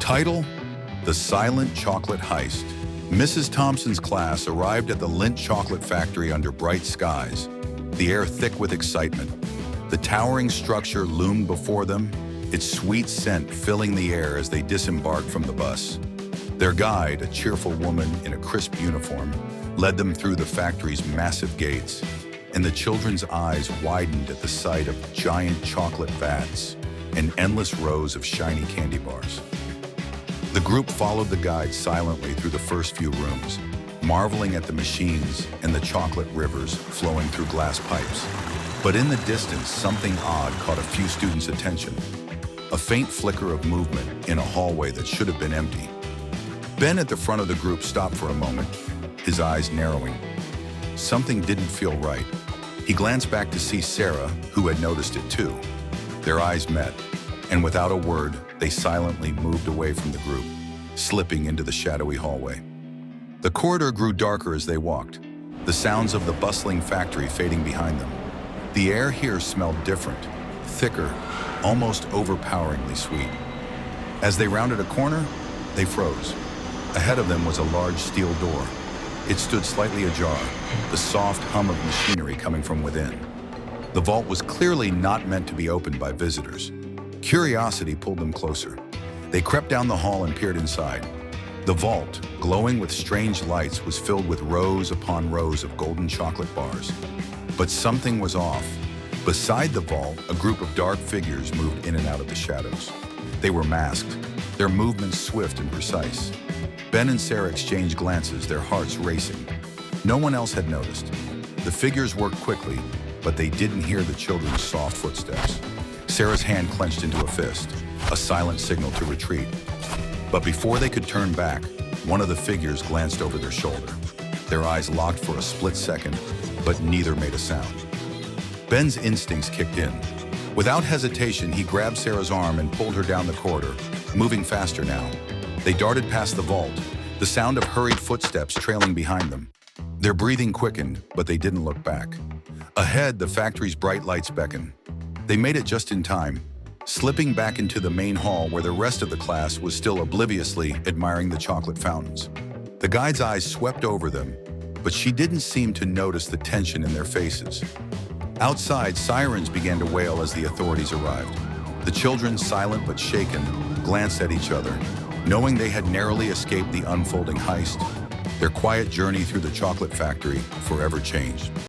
Title: The Silent Chocolate Heist. Mrs. Thompson's class arrived at the Lindt Chocolate Factory under bright skies, the air thick with excitement. The towering structure loomed before them, its sweet scent filling the air as they disembarked from the bus. Their guide, a cheerful woman in a crisp uniform, led them through the factory's massive gates, and the children's eyes widened at the sight of giant chocolate vats and endless rows of shiny candy bars. The group followed the guide silently through the first few rooms, marveling at the machines and the chocolate rivers flowing through glass pipes. But in the distance, something odd caught a few students' attention. A faint flicker of movement in a hallway that should have been empty. Ben at the front of the group stopped for a moment, his eyes narrowing. Something didn't feel right. He glanced back to see Sarah, who had noticed it too. Their eyes met, and without a word, they silently moved away from the group, slipping into the shadowy hallway. The corridor grew darker as they walked, the sounds of the bustling factory fading behind them. The air here smelled different, thicker, almost overpoweringly sweet. As they rounded a corner, they froze. Ahead of them was a large steel door. It stood slightly ajar, the soft hum of machinery coming from within. The vault was clearly not meant to be opened by visitors. Curiosity pulled them closer. They crept down the hall and peered inside. The vault, glowing with strange lights, was filled with rows upon rows of golden chocolate bars. But something was off. Beside the vault, a group of dark figures moved in and out of the shadows. They were masked, their movements swift and precise. Ben and Sarah exchanged glances, their hearts racing. No one else had noticed. The figures worked quickly, but they didn't hear the children's soft footsteps. Sarah's hand clenched into a fist, a silent signal to retreat. But before they could turn back, one of the figures glanced over their shoulder. Their eyes locked for a split second, but neither made a sound. Ben's instincts kicked in. Without hesitation, he grabbed Sarah's arm and pulled her down the corridor, moving faster now. They darted past the vault, the sound of hurried footsteps trailing behind them. Their breathing quickened, but they didn't look back. Ahead, the factory's bright lights beckoned. They made it just in time, slipping back into the main hall where the rest of the class was still obliviously admiring the chocolate fountains. The guide's eyes swept over them, but she didn't seem to notice the tension in their faces. Outside, sirens began to wail as the authorities arrived. The children, silent but shaken, glanced at each other, knowing they had narrowly escaped the unfolding heist. Their quiet journey through the chocolate factory forever changed.